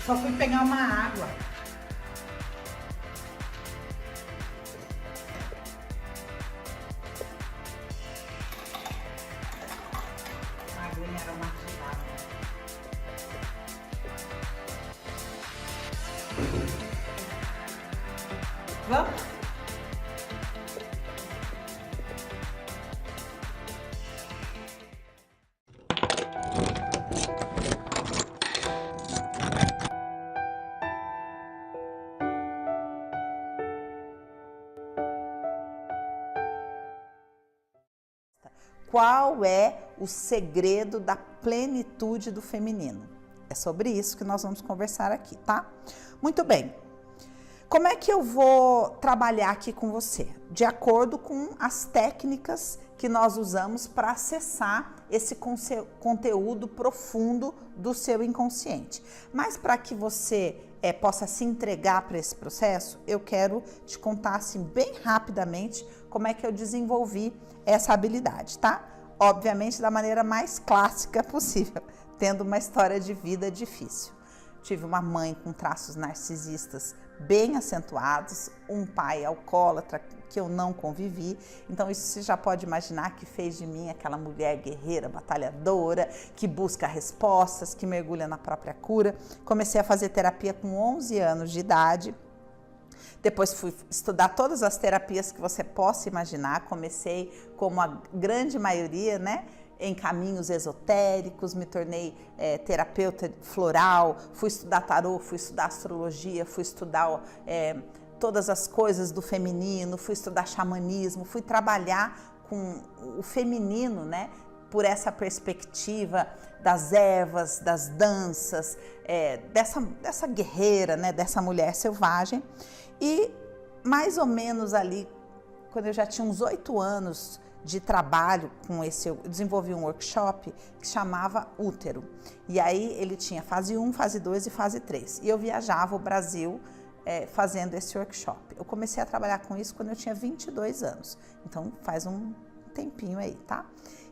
Só fui pegar uma água. A aguinha aromatizada. Vamos? Qual é o segredo da plenitude do feminino? É sobre isso que nós vamos conversar aqui, tá? Muito bem. Como é que eu vou trabalhar aqui com você? De acordo com as técnicas que nós usamos para acessar esse conteúdo profundo do seu inconsciente. Mas para que você possa se entregar para esse processo, eu quero te contar assim bem rapidamente como é que eu desenvolvi essa habilidade, tá? Obviamente da maneira mais clássica possível, tendo uma história de vida difícil. Tive uma mãe com traços narcisistas bem acentuados, um pai alcoólatra que eu não convivi, então isso você já pode imaginar que fez de mim aquela mulher guerreira, batalhadora, que busca respostas, que mergulha na própria cura. Comecei a fazer terapia com 11 anos de idade, depois fui estudar todas as terapias que você possa imaginar, comecei como a grande maioria, né? Em caminhos esotéricos, me tornei terapeuta floral, fui estudar tarô, fui estudar astrologia, fui estudar todas as coisas do feminino, fui estudar xamanismo, fui trabalhar com o feminino, né? Por essa perspectiva das ervas, das danças, dessa guerreira, né? Dessa mulher selvagem. E mais ou menos ali, quando eu já tinha uns 8 anos de trabalho com esse, eu desenvolvi um workshop que chamava Útero. E aí ele tinha fase 1, fase 2 e fase 3. E eu viajava o Brasil fazendo esse workshop. Eu comecei a trabalhar com isso quando eu tinha 22 anos. Então faz um tempinho aí, tá?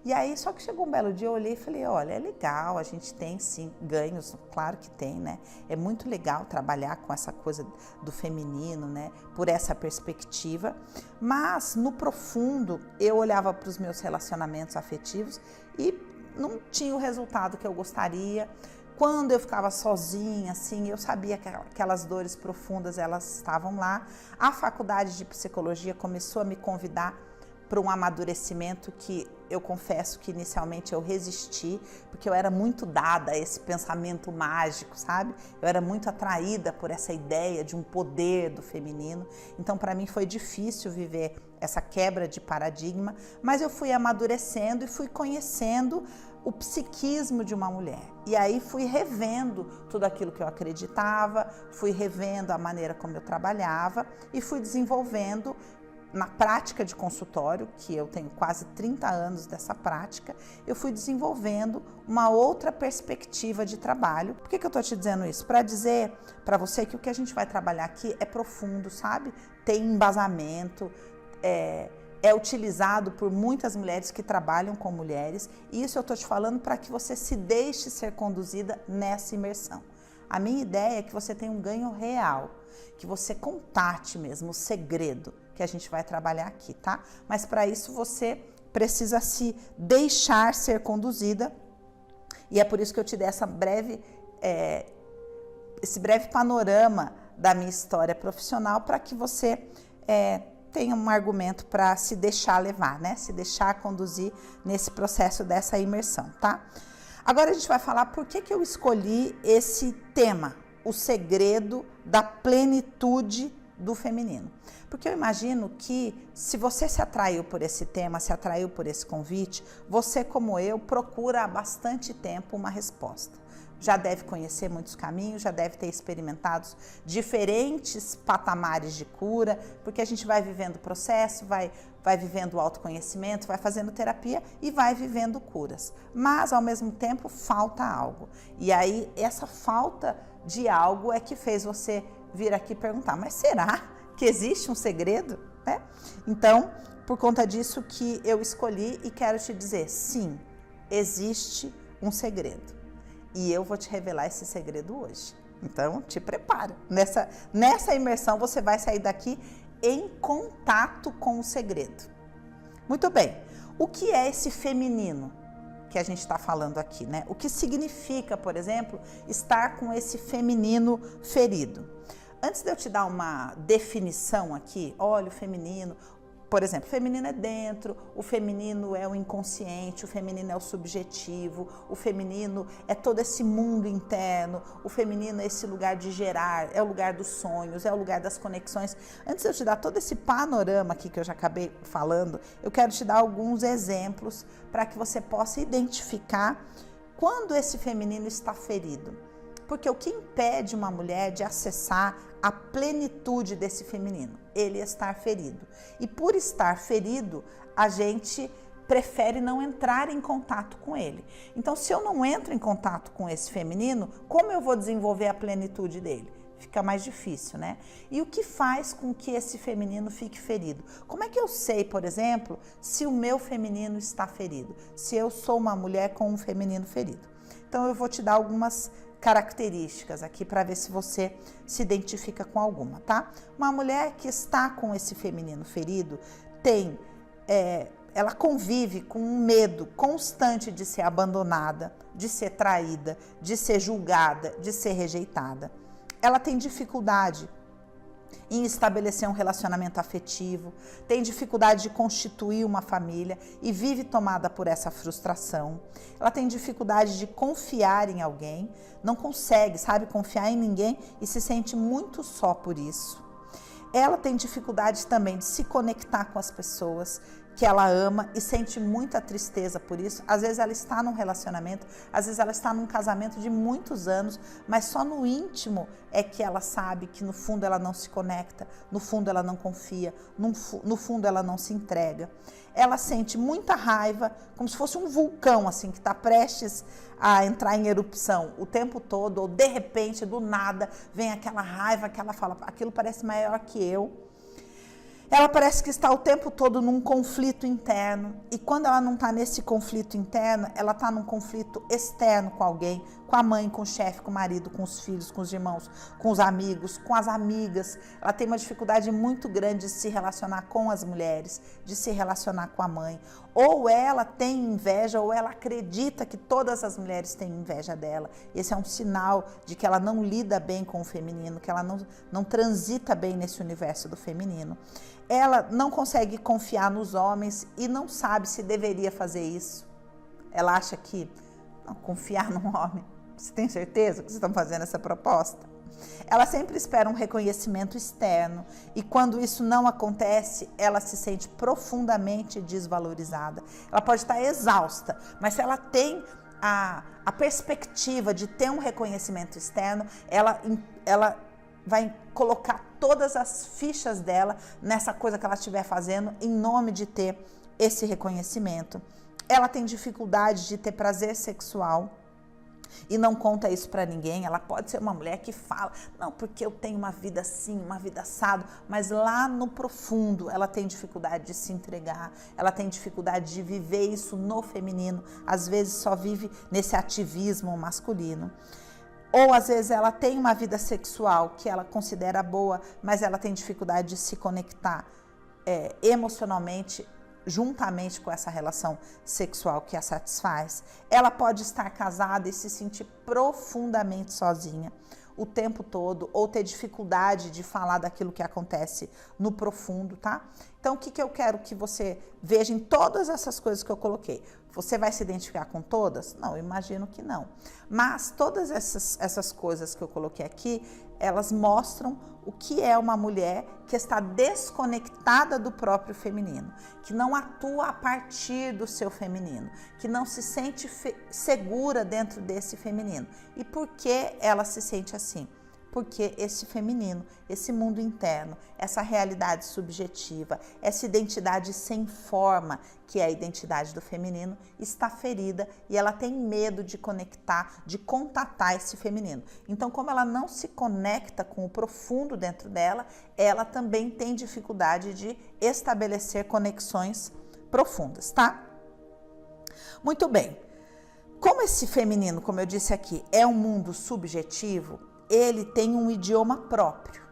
E aí, só que chegou um belo dia, eu olhei e falei, olha, é legal, a gente tem sim ganhos, claro que tem, né? É muito legal trabalhar com essa coisa do feminino, né? Por essa perspectiva, mas no profundo, eu olhava para os meus relacionamentos afetivos e não tinha o resultado que eu gostaria. Quando eu ficava sozinha, assim, eu sabia que aquelas dores profundas, elas estavam lá. A faculdade de psicologia começou a me convidar para um amadurecimento que eu confesso que inicialmente eu resisti, porque eu era muito dada a esse pensamento mágico, sabe? Eu era muito atraída por essa ideia de um poder do feminino, então para mim foi difícil viver essa quebra de paradigma, mas eu fui amadurecendo e fui conhecendo o psiquismo de uma mulher. E aí fui revendo tudo aquilo que eu acreditava, fui revendo a maneira como eu trabalhava e fui desenvolvendo na prática de consultório, que eu tenho quase 30 anos dessa prática, eu fui desenvolvendo uma outra perspectiva de trabalho. Por que eu estou te dizendo isso? Para dizer para você que o que a gente vai trabalhar aqui é profundo, sabe? Tem embasamento, é utilizado por muitas mulheres que trabalham com mulheres, e isso eu estou te falando para que você se deixe ser conduzida nessa imersão. A minha ideia é que você tenha um ganho real, que você contate mesmo o segredo que a gente vai trabalhar aqui, tá? Mas para isso você precisa se deixar ser conduzida, e é por isso que eu te dei esse breve panorama da minha história profissional, para que você tenha um argumento para se deixar levar, né? Se deixar conduzir nesse processo dessa imersão, tá? Agora a gente vai falar por que eu escolhi esse tema, o segredo da plenitude do feminino. Porque eu imagino que se você se atraiu por esse tema, se atraiu por esse convite, você, como eu, procura há bastante tempo uma resposta. Já deve conhecer muitos caminhos, já deve ter experimentado diferentes patamares de cura, porque a gente vai vivendo o processo, vai vivendo o autoconhecimento, vai fazendo terapia e vai vivendo curas. Mas, ao mesmo tempo, falta algo. E aí, essa falta de algo é que fez você vir aqui perguntar, mas será que existe um segredo? Né? Então, por conta disso que eu escolhi e quero te dizer, sim, existe um segredo. E eu vou te revelar esse segredo hoje. Então, te prepara. Nessa imersão, você vai sair daqui em contato com o segredo. Muito bem. O que é esse feminino que a gente está falando aqui, né? O que significa, por exemplo, estar com esse feminino ferido? Antes de eu te dar uma definição aqui, olha, o feminino, por exemplo, o feminino é dentro, o feminino é o inconsciente, o feminino é o subjetivo, o feminino é todo esse mundo interno, o feminino é esse lugar de gerar, é o lugar dos sonhos, é o lugar das conexões. Antes de eu te dar todo esse panorama aqui que eu já acabei falando, eu quero te dar alguns exemplos para que você possa identificar quando esse feminino está ferido. Porque o que impede uma mulher de acessar a plenitude desse feminino? Ele estar ferido. E por estar ferido, a gente prefere não entrar em contato com ele. Então, se eu não entro em contato com esse feminino, como eu vou desenvolver a plenitude dele? Fica mais difícil, né? E o que faz com que esse feminino fique ferido? Como é que eu sei, por exemplo, se o meu feminino está ferido? Se eu sou uma mulher com um feminino ferido? Então, eu vou te dar algumas características aqui para ver se você se identifica com alguma, tá? Uma mulher que está com esse feminino ferido ela convive com um medo constante de ser abandonada, de ser traída, de ser julgada, de ser rejeitada. Ela tem dificuldade em estabelecer um relacionamento afetivo, tem dificuldade de constituir uma família e vive tomada por essa frustração. Ela tem dificuldade de confiar em alguém, não consegue, sabe, confiar em ninguém e se sente muito só por isso. Ela tem dificuldade também de se conectar com as pessoas que ela ama e sente muita tristeza por isso. Às vezes ela está num relacionamento, às vezes ela está num casamento de muitos anos, mas só no íntimo é que ela sabe que no fundo ela não se conecta, no fundo ela não confia, no fundo ela não se entrega. Ela sente muita raiva, como se fosse um vulcão assim que está prestes a entrar em erupção o tempo todo, ou de repente, do nada, vem aquela raiva que ela fala, aquilo parece maior que eu. Ela parece que está o tempo todo num conflito interno, e quando ela não está nesse conflito interno, ela está num conflito externo com alguém, com a mãe, com o chefe, com o marido, com os filhos, com os irmãos, com os amigos, com as amigas. Ela tem uma dificuldade muito grande de se relacionar com as mulheres, de se relacionar com a mãe. Ou ela tem inveja, ou ela acredita que todas as mulheres têm inveja dela. Esse é um sinal de que ela não lida bem com o feminino, que ela não transita bem nesse universo do feminino. Ela não consegue confiar nos homens e não sabe se deveria fazer isso. Ela acha que não, confiar num homem. Você tem certeza que vocês estão fazendo essa proposta? Ela sempre espera um reconhecimento externo e quando isso não acontece, ela se sente profundamente desvalorizada. Ela pode estar exausta, mas se ela tem a perspectiva de ter um reconhecimento externo, ela vai colocar todas as fichas dela nessa coisa que ela estiver fazendo em nome de ter esse reconhecimento. Ela tem dificuldade de ter prazer sexual e não conta isso para ninguém. Ela pode ser uma mulher que fala, não, porque eu tenho uma vida assim, uma vida assado, mas lá no profundo ela tem dificuldade de se entregar, ela tem dificuldade de viver isso no feminino, às vezes só vive nesse ativismo masculino. Ou às vezes ela tem uma vida sexual que ela considera boa, mas ela tem dificuldade de se conectar emocionalmente juntamente com essa relação sexual que a satisfaz. Ela pode estar casada e se sentir profundamente sozinha o tempo todo, ou ter dificuldade de falar daquilo que acontece no profundo, tá? Então, o que eu quero que você veja em todas essas coisas que eu coloquei? Você vai se identificar com todas? Não, eu imagino que não. Mas todas essas coisas que eu coloquei aqui, elas mostram o que é uma mulher que está desconectada do próprio feminino, que não atua a partir do seu feminino, que não se sente segura dentro desse feminino. E por que ela se sente assim? Porque esse feminino, esse mundo interno, essa realidade subjetiva, essa identidade sem forma, que é a identidade do feminino, está ferida e ela tem medo de conectar, de contatar esse feminino. Então, como ela não se conecta com o profundo dentro dela, ela também tem dificuldade de estabelecer conexões profundas, tá? Muito bem. Como esse feminino, como eu disse aqui, é um mundo subjetivo, ele tem um idioma próprio.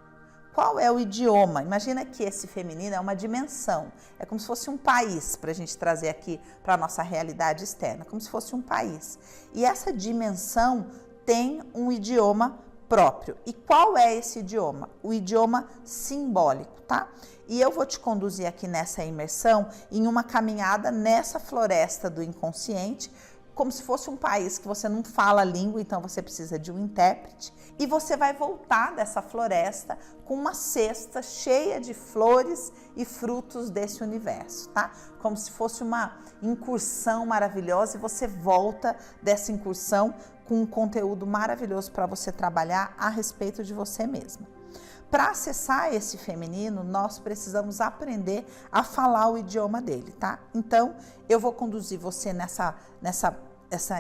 Qual é o idioma? Imagina que esse feminino é uma dimensão, é como se fosse um país, para a gente trazer aqui para a nossa realidade externa, como se fosse um país. E essa dimensão tem um idioma próprio. E qual é esse idioma? O idioma simbólico, tá? E eu vou te conduzir aqui nessa imersão em uma caminhada nessa floresta do inconsciente, como se fosse um país que você não fala a língua, então você precisa de um intérprete, e você vai voltar dessa floresta com uma cesta cheia de flores e frutos desse universo, tá? Como se fosse uma incursão maravilhosa, e você volta dessa incursão com um conteúdo maravilhoso para você trabalhar a respeito de você mesma. Para acessar esse feminino, nós precisamos aprender a falar o idioma dele, tá? Então, eu vou conduzir você nessa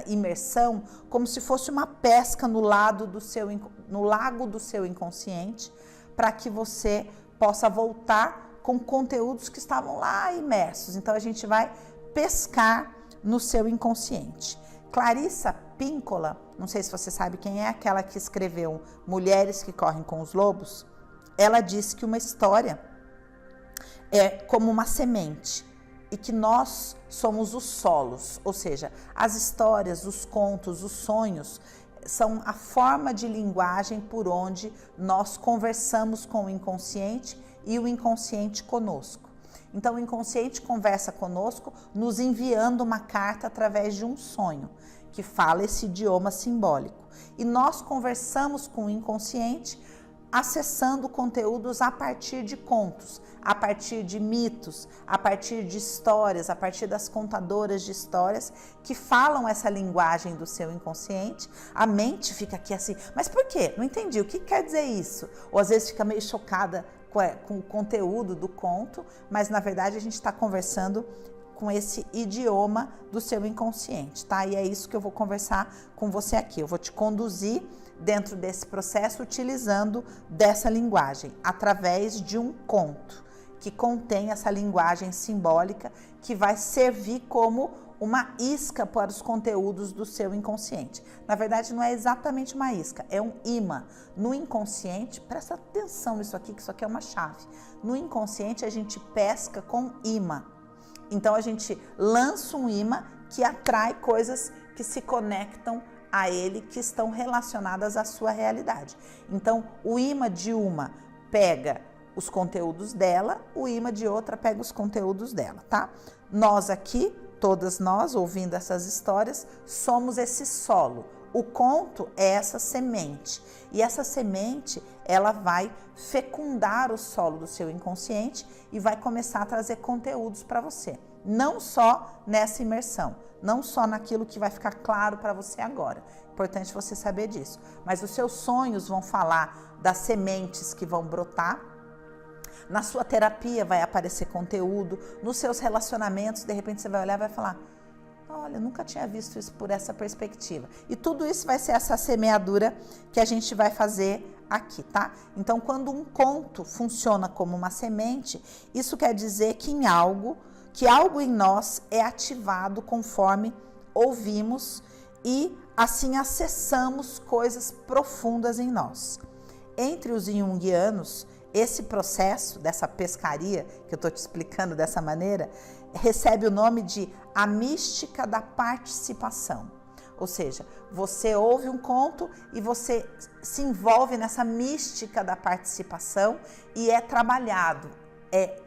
imersão como se fosse uma pesca no lago do seu inconsciente, para que você possa voltar com conteúdos que estavam lá imersos. Então, a gente vai pescar no seu inconsciente. Clarissa Pinkola, não sei se você sabe quem é, aquela que escreveu Mulheres que Correm com os Lobos, ela disse que uma história é como uma semente e que nós somos os solos, ou seja, as histórias, os contos, os sonhos são a forma de linguagem por onde nós conversamos com o inconsciente e o inconsciente conosco. Então, o inconsciente conversa conosco nos enviando uma carta através de um sonho, que fala esse idioma simbólico. E nós conversamos com o inconsciente acessando conteúdos a partir de contos, a partir de mitos, a partir de histórias, a partir das contadoras de histórias que falam essa linguagem do seu inconsciente. A mente fica aqui assim, mas por quê? Não entendi, o que quer dizer isso? Ou às vezes fica meio chocada com o conteúdo do conto, mas na verdade a gente está conversando com esse idioma do seu inconsciente, tá? E é isso que eu vou conversar com você aqui. Eu vou te conduzir dentro desse processo utilizando dessa linguagem, através de um conto que contém essa linguagem simbólica que vai servir como uma isca para os conteúdos do seu inconsciente. Na verdade, não é exatamente uma isca, é um imã. No inconsciente, presta atenção nisso aqui, que isso aqui é uma chave. No inconsciente, a gente pesca com imã. Então, a gente lança um imã que atrai coisas que se conectam a ele, que estão relacionadas à sua realidade. Então, o imã de uma pega os conteúdos dela, o imã de outra pega os conteúdos dela, tá? Nós aqui, todas nós, ouvindo essas histórias, somos esse solo. O conto é essa semente. E essa semente, ela vai fecundar o solo do seu inconsciente e vai começar a trazer conteúdos para você. Não só nessa imersão, não só naquilo que vai ficar claro para você agora. Importante você saber disso. Mas os seus sonhos vão falar das sementes que vão brotar. Na sua terapia vai aparecer conteúdo. Nos seus relacionamentos, de repente você vai olhar e vai falar: olha, eu nunca tinha visto isso por essa perspectiva. E tudo isso vai ser essa semeadura que a gente vai fazer aqui, tá? Então, quando um conto funciona como uma semente, isso quer dizer que algo em nós é ativado conforme ouvimos e assim acessamos coisas profundas em nós. Entre os junguianos, esse processo dessa pescaria, que eu estou te explicando dessa maneira, recebe o nome de a mística da participação. Ou seja, você ouve um conto e você se envolve nessa mística da participação e é trabalhado.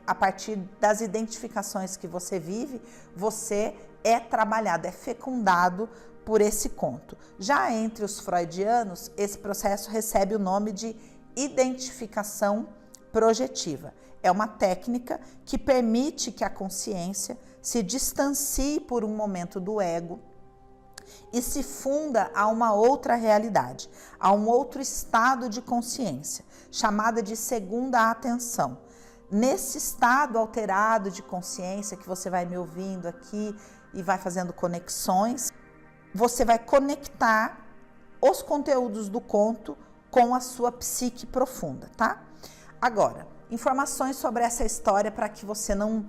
A partir das identificações que você vive, você é trabalhado, é fecundado por esse conto. Já entre os freudianos, esse processo recebe o nome de identificação projetiva. É uma técnica que permite que a consciência se distancie por um momento do ego e se funda a uma outra realidade, a um outro estado de consciência, chamada de segunda atenção. Nesse estado alterado de consciência que você vai me ouvindo aqui e vai fazendo conexões, você vai conectar os conteúdos do conto com a sua psique profunda, tá? Agora, informações sobre essa história para que você não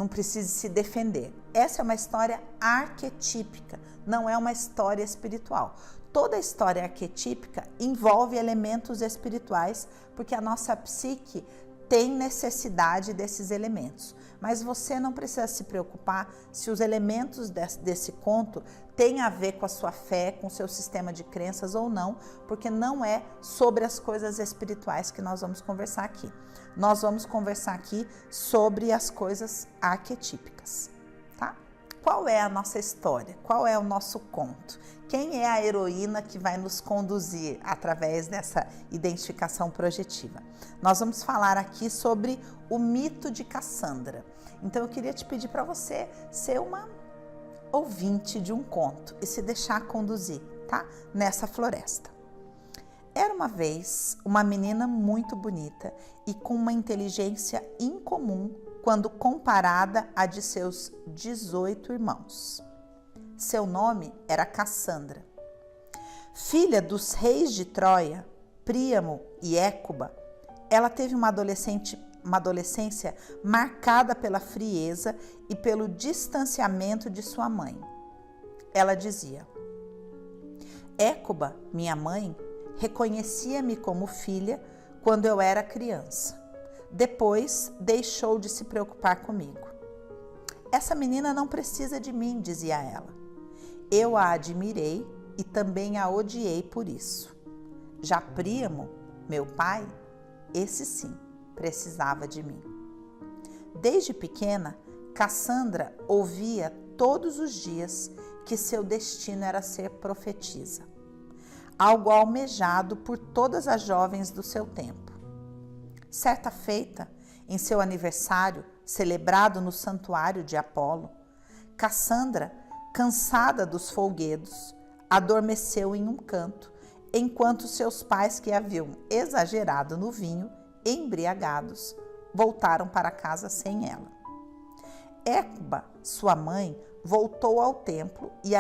precise se defender. Essa é uma história arquetípica, não é uma história espiritual. toda a história arquetípica envolve elementos espirituais, porque a nossa psique tem necessidade desses elementos. Mas você não precisa se preocupar se os elementos desse conto têm a ver com a sua fé, com o seu sistema de crenças ou não, porque não é sobre as coisas espirituais que nós vamos conversar aqui. Nós vamos conversar aqui sobre as coisas arquetípicas, tá? Qual é a nossa história? Qual é o nosso conto? Quem é a heroína que vai nos conduzir através dessa identificação projetiva? Nós vamos falar aqui sobre o mito de Cassandra. Então eu queria te pedir para você ser uma ouvinte de um conto e se deixar conduzir, tá? Nessa floresta. Era uma vez uma menina muito bonita e com uma inteligência incomum quando comparada à de seus 18 irmãos. Seu nome era Cassandra. Filha dos reis de Troia, Príamo e Écuba, ela teve uma adolescência marcada pela frieza e pelo distanciamento de sua mãe. Ela dizia: Écuba, minha mãe, reconhecia-me como filha quando eu era criança. Depois deixou de se preocupar comigo. Essa menina não precisa de mim, dizia ela. Eu a admirei e também a odiei por isso. Já Príamo, meu pai, esse sim, precisava de mim. Desde pequena, Cassandra ouvia todos os dias que seu destino era ser profetisa, algo almejado por todas as jovens do seu tempo. Certa feita, em seu aniversário, celebrado no santuário de Apolo, Cassandra, cansada dos folguedos, adormeceu em um canto, enquanto seus pais, que haviam exagerado no vinho, embriagados, voltaram para casa sem ela. Écuba, sua mãe, voltou ao templo e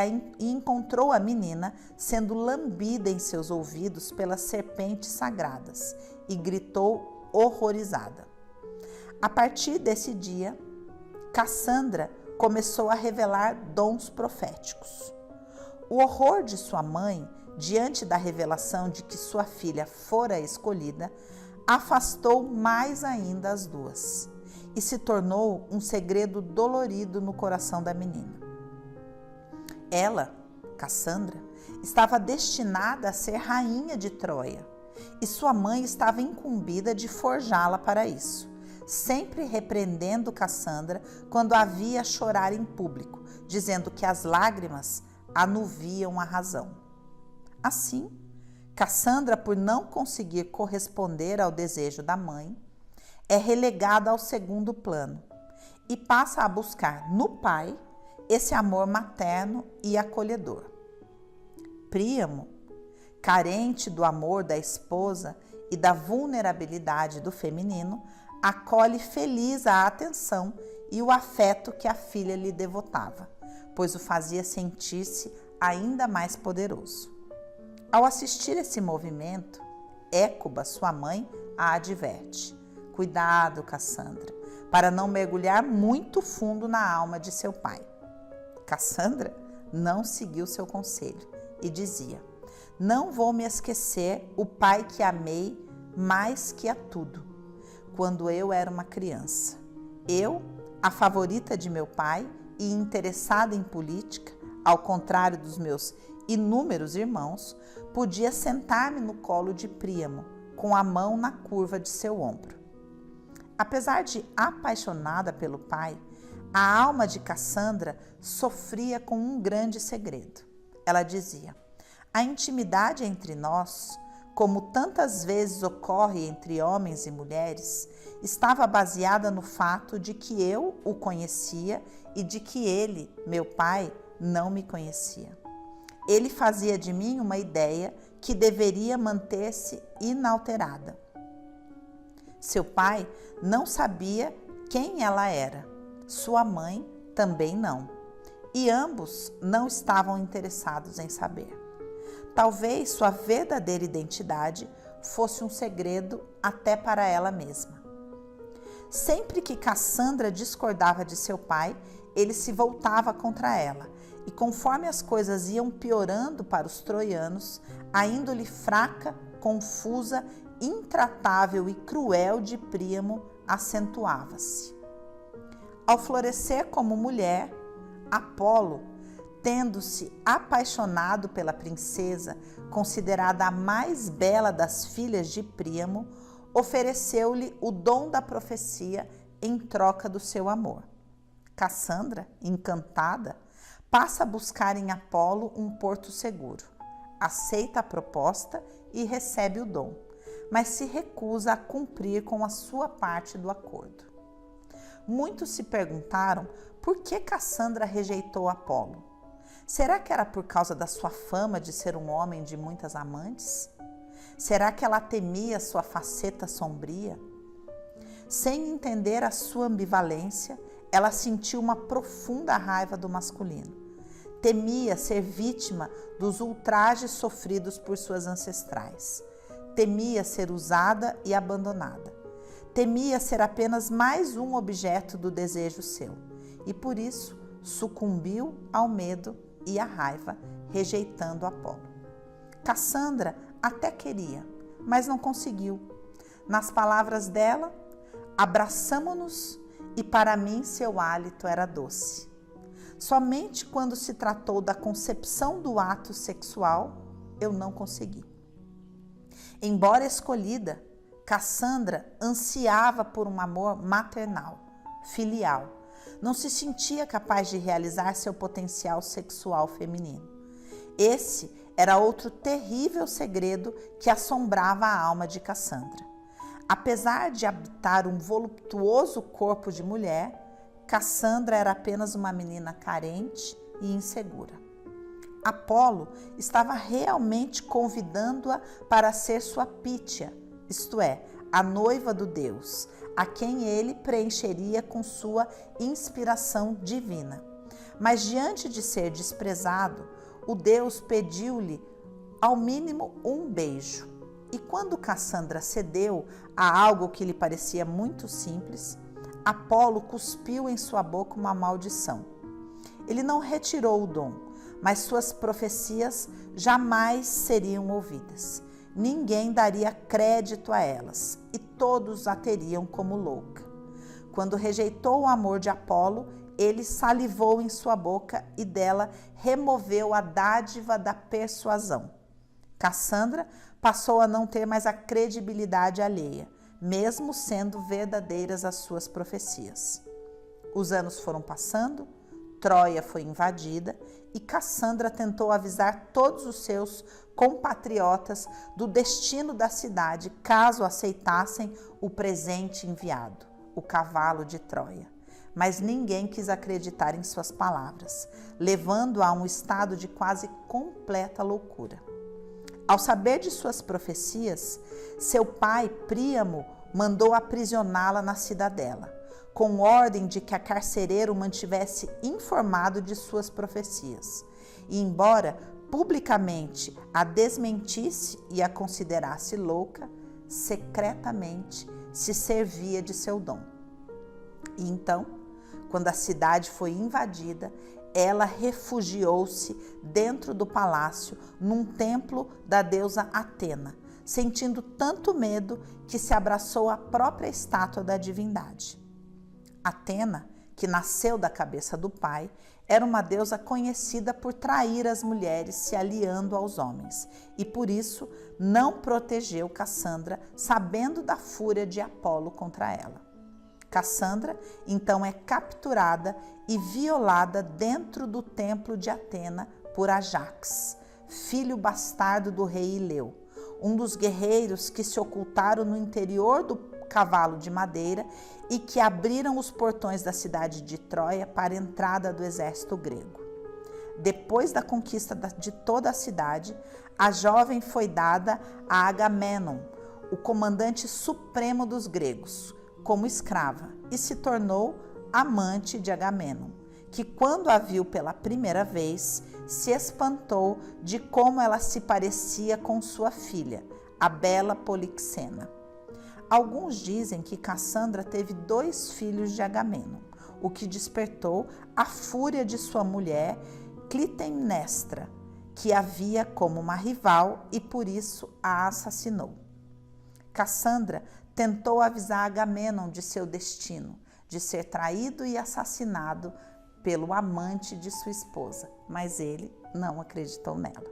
encontrou a menina sendo lambida em seus ouvidos pelas serpentes sagradas e gritou horrorizada. A partir desse dia, Cassandra começou a revelar dons proféticos. O horror de sua mãe, diante da revelação de que sua filha fora escolhida, afastou mais ainda as duas e se tornou um segredo dolorido no coração da menina. Ela, Cassandra, estava destinada a ser rainha de Troia e sua mãe estava incumbida de forjá-la para isso, sempre repreendendo Cassandra quando a via chorar em público, dizendo que as lágrimas anuviam a razão. Assim, Cassandra, por não conseguir corresponder ao desejo da mãe, é relegada ao segundo plano e passa a buscar no pai esse amor materno e acolhedor. Príamo, carente do amor da esposa e da vulnerabilidade do feminino, acolhe feliz a atenção e o afeto que a filha lhe devotava, pois o fazia sentir-se ainda mais poderoso. Ao assistir esse movimento, Écuba, sua mãe, a adverte: cuidado, Cassandra, para não mergulhar muito fundo na alma de seu pai. Cassandra não seguiu seu conselho e dizia: não vou me esquecer o pai que amei mais que a tudo, quando eu era uma criança. Eu, a favorita de meu pai e interessada em política, ao contrário dos meus inúmeros irmãos, podia sentar-me no colo de Príamo, com a mão na curva de seu ombro. Apesar de apaixonada pelo pai, a alma de Cassandra sofria com um grande segredo. Ela dizia: a intimidade entre nós, como tantas vezes ocorre entre homens e mulheres, estava baseada no fato de que eu o conhecia e de que ele, meu pai, não me conhecia. Ele fazia de mim uma ideia que deveria manter-se inalterada. Seu pai não sabia quem ela era, sua mãe também não, e ambos não estavam interessados em saber. Talvez sua verdadeira identidade fosse um segredo até para ela mesma. Sempre que Cassandra discordava de seu pai, ele se voltava contra ela E conforme as coisas iam piorando para os troianos, a índole fraca, confusa, intratável e cruel de Príamo acentuava-se. Ao florescer como mulher, Apolo, tendo-se apaixonado pela princesa, considerada a mais bela das filhas de Príamo, ofereceu-lhe o dom da profecia em troca do seu amor. Cassandra, encantada, passa a buscar em Apolo um porto seguro. Aceita a proposta e recebe o dom, mas se recusa a cumprir com a sua parte do acordo. Muitos se perguntaram por que Cassandra rejeitou Apolo. Será que era por causa da sua fama de ser um homem de muitas amantes? Será que ela temia sua faceta sombria? Sem entender a sua ambivalência, ela sentiu uma profunda raiva do masculino. Temia ser vítima dos ultrajes sofridos por suas ancestrais. Temia ser usada e abandonada. Temia ser apenas mais um objeto do desejo seu. E por isso sucumbiu ao medo e à raiva, rejeitando Apolo. Cassandra até queria, mas não conseguiu. Nas palavras dela, abraçamo-nos e para mim seu hálito era doce. Somente quando se tratou da concepção do ato sexual, eu não consegui. Embora escolhida, Cassandra ansiava por um amor maternal, filial. Não se sentia capaz de realizar seu potencial sexual feminino. Esse era outro terrível segredo que assombrava a alma de Cassandra. Apesar de habitar um voluptuoso corpo de mulher, Cassandra era apenas uma menina carente e insegura. Apolo estava realmente convidando-a para ser sua pítia, isto é, a noiva do Deus, a quem ele preencheria com sua inspiração divina. Mas diante de ser desprezado, o Deus pediu-lhe ao mínimo um beijo. E quando Cassandra cedeu a algo que lhe parecia muito simples, Apolo cuspiu em sua boca uma maldição. Ele não retirou o dom, mas suas profecias jamais seriam ouvidas. Ninguém daria crédito a elas e todos a teriam como louca. Quando rejeitou o amor de Apolo, ele salivou em sua boca e dela removeu a dádiva da persuasão. Cassandra passou a não ter mais a credibilidade alheia, mesmo sendo verdadeiras as suas profecias. Os anos foram passando, Troia foi invadida e Cassandra tentou avisar todos os seus compatriotas do destino da cidade caso aceitassem o presente enviado, o cavalo de Troia. Mas ninguém quis acreditar em suas palavras, levando-a a um estado de quase completa loucura. Ao saber de suas profecias, seu pai, Príamo, mandou aprisioná-la na cidadela, com ordem de que a carcereira o mantivesse informado de suas profecias. E embora publicamente a desmentisse e a considerasse louca, secretamente se servia de seu dom. E então, quando a cidade foi invadida, ela refugiou-se dentro do palácio, num templo da deusa Atena, sentindo tanto medo que se abraçou à própria estátua da divindade. Atena, que nasceu da cabeça do pai, era uma deusa conhecida por trair as mulheres se aliando aos homens, e por isso não protegeu Cassandra, sabendo da fúria de Apolo contra ela. Cassandra, então, é capturada e violada dentro do templo de Atena por Ajax, filho bastardo do rei Ileu, um dos guerreiros que se ocultaram no interior do cavalo de madeira e que abriram os portões da cidade de Troia para a entrada do exército grego. Depois da conquista de toda a cidade, a jovem foi dada a Agamenon, o comandante supremo dos gregos, como escrava, e se tornou amante de Agamenon, que quando a viu pela primeira vez, se espantou de como ela se parecia com sua filha, a bela Polixena. Alguns dizem que Cassandra teve 2 filhos de Agamenon, o que despertou a fúria de sua mulher, Clitemnestra, que a via como uma rival e por isso a assassinou. Cassandra tentou avisar Agamenon de seu destino, de ser traído e assassinado pelo amante de sua esposa, mas ele não acreditou nela.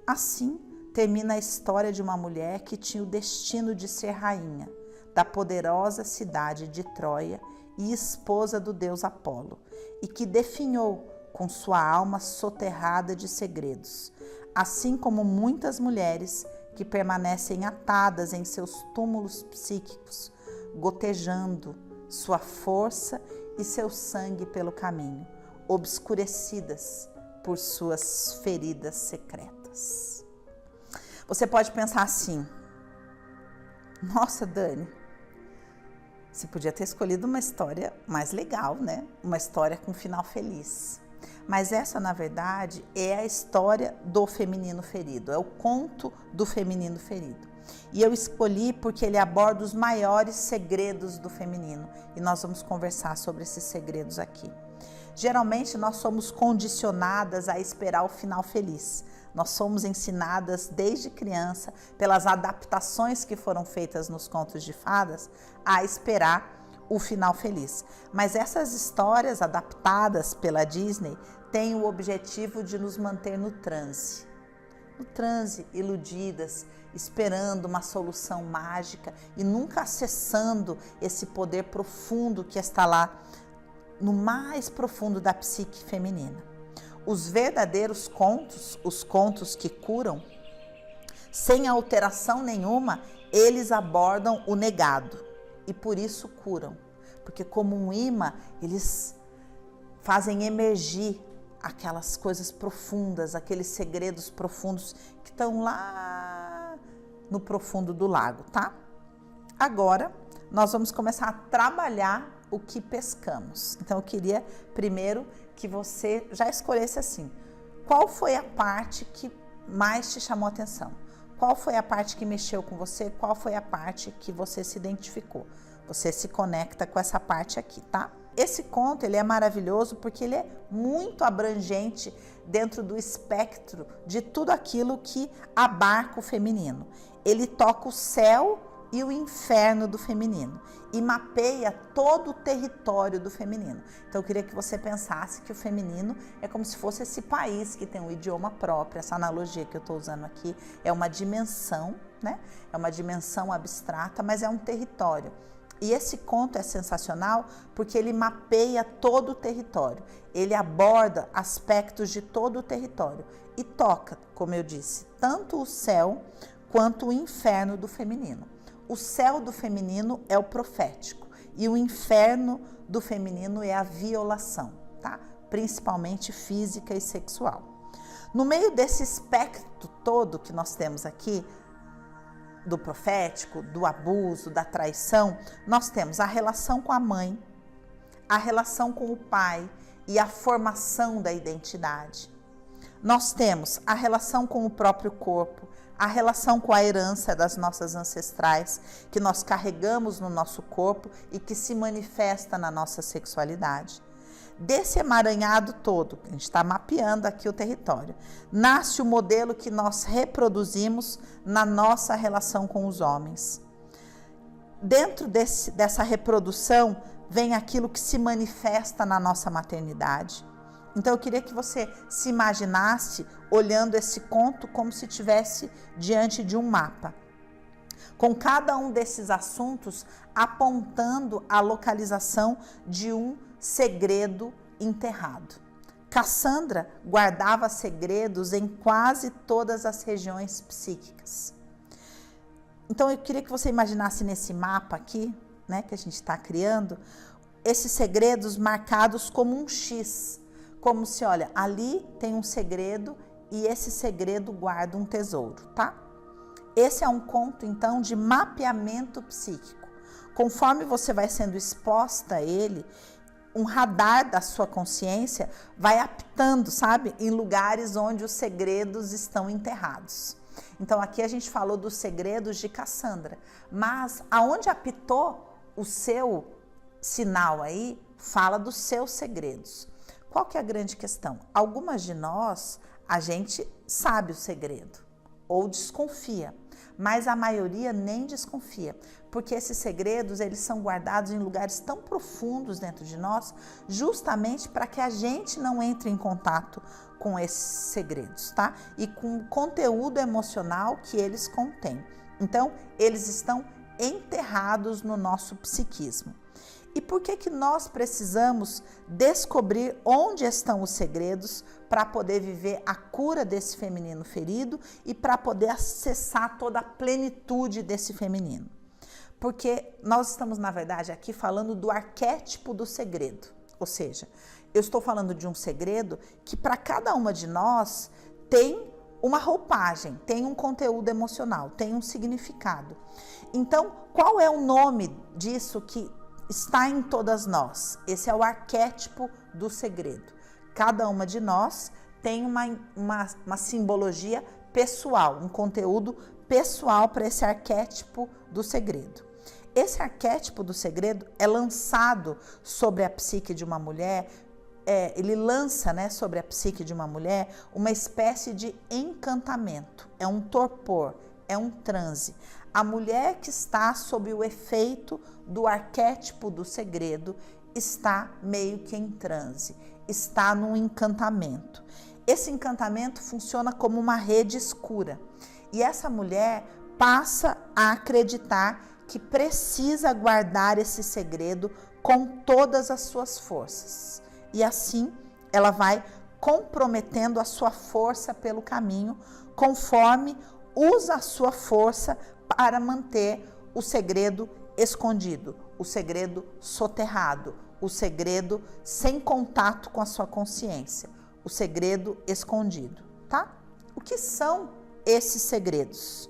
Assim, termina a história de uma mulher que tinha o destino de ser rainha da poderosa cidade de Troia e esposa do deus Apolo, e que definhou com sua alma soterrada de segredos, assim como muitas mulheres que permanecem atadas em seus túmulos psíquicos, gotejando sua força e seu sangue pelo caminho, obscurecidas por suas feridas secretas. Você pode pensar assim: nossa, Dani, você podia ter escolhido uma história mais legal, né? Uma história com final feliz. Mas essa, na verdade, é a história do feminino ferido, é o conto do feminino ferido. E eu escolhi porque ele aborda os maiores segredos do feminino. E nós vamos conversar sobre esses segredos aqui. Geralmente, nós somos condicionadas a esperar o final feliz. Nós somos ensinadas desde criança, pelas adaptações que foram feitas nos contos de fadas, a esperar o final feliz. Mas essas histórias adaptadas pela Disney têm o objetivo de nos manter no transe, iludidas, esperando uma solução mágica e nunca acessando esse poder profundo que está lá no mais profundo da psique feminina. Os verdadeiros contos, os contos que curam, sem alteração nenhuma, eles abordam o negado e por isso curam. Porque como um imã, eles fazem emergir aquelas coisas profundas, aqueles segredos profundos que estão lá no profundo do lago, tá? Agora, nós vamos começar a trabalhar o que pescamos. Então, eu queria primeiro que você já escolhesse assim: qual foi a parte que mais te chamou a atenção? Qual foi a parte que mexeu com você? Qual foi a parte que você se identificou? Você se conecta com essa parte aqui, tá? Esse conto, ele é maravilhoso porque ele é muito abrangente dentro do espectro de tudo aquilo que abarca o feminino. Ele toca o céu e o inferno do feminino e mapeia todo o território do feminino. Então, eu queria que você pensasse que o feminino é como se fosse esse país que tem um idioma próprio. Essa analogia que eu estou usando aqui é uma dimensão, né? É uma dimensão abstrata, mas é um território. E esse conto é sensacional porque ele mapeia todo o território. Ele aborda aspectos de todo o território e toca, como eu disse, tanto o céu quanto o inferno do feminino. O céu do feminino é o profético e o inferno do feminino é a violação, tá? Principalmente física e sexual. No meio desse espectro todo que nós temos aqui, do profético, do abuso, da traição, nós temos a relação com a mãe, a relação com o pai e a formação da identidade. Nós temos a relação com o próprio corpo, a relação com a herança das nossas ancestrais, que nós carregamos no nosso corpo e que se manifesta na nossa sexualidade. Desse emaranhado todo, a gente está mapeando aqui o território, nasce o modelo que nós reproduzimos na nossa relação com os homens. Dentro dessa reprodução vem aquilo que se manifesta na nossa maternidade. Então, eu queria que você se imaginasse olhando esse conto como se estivesse diante de um mapa, com cada um desses assuntos apontando a localização de um segredo enterrado. Cassandra guardava segredos em quase todas as regiões psíquicas. Então, eu queria que você imaginasse nesse mapa aqui, né, que a gente está criando, esses segredos marcados como um X, como se, olha, ali tem um segredo e esse segredo guarda um tesouro, tá? Esse é um conto, então, de mapeamento psíquico. Conforme você vai sendo exposta a ele, um radar da sua consciência vai apitando, sabe? Em lugares onde os segredos estão enterrados. Então, aqui a gente falou dos segredos de Cassandra, mas aonde apitou o seu sinal aí, fala dos seus segredos. qual que é a grande questão? Algumas de nós, a gente sabe o segredo ou desconfia, mas a maioria nem desconfia, porque esses segredos, eles são guardados em lugares tão profundos dentro de nós, justamente para que a gente não entre em contato com esses segredos, tá? E com o conteúdo emocional que eles contêm. Então, eles estão enterrados no nosso psiquismo. E por que nós precisamos descobrir onde estão os segredos para poder viver a cura desse feminino ferido e para poder acessar toda a plenitude desse feminino? Porque nós estamos, na verdade, aqui falando do arquétipo do segredo. Ou seja, eu estou falando de um segredo que para cada uma de nós tem uma roupagem, tem um conteúdo emocional, tem um significado. Então, qual é o nome disso que está em todas nós? Esse é o arquétipo do segredo. Cada uma de nós tem uma simbologia pessoal, um conteúdo pessoal para esse arquétipo do segredo. Esse arquétipo do segredo é lançado sobre a psique de uma mulher, ele lança, né, sobre a psique de uma mulher uma espécie de encantamento, é um torpor, é um transe. A mulher que está sob o efeito do arquétipo do segredo está meio que em transe, está num encantamento. Esse encantamento funciona como uma rede escura e essa mulher passa a acreditar que precisa guardar esse segredo com todas as suas forças. E assim ela vai comprometendo a sua força pelo caminho, conforme usa a sua força para manter o segredo escondido, o segredo soterrado, o segredo sem contato com a sua consciência, o segredo escondido, tá? O que são esses segredos?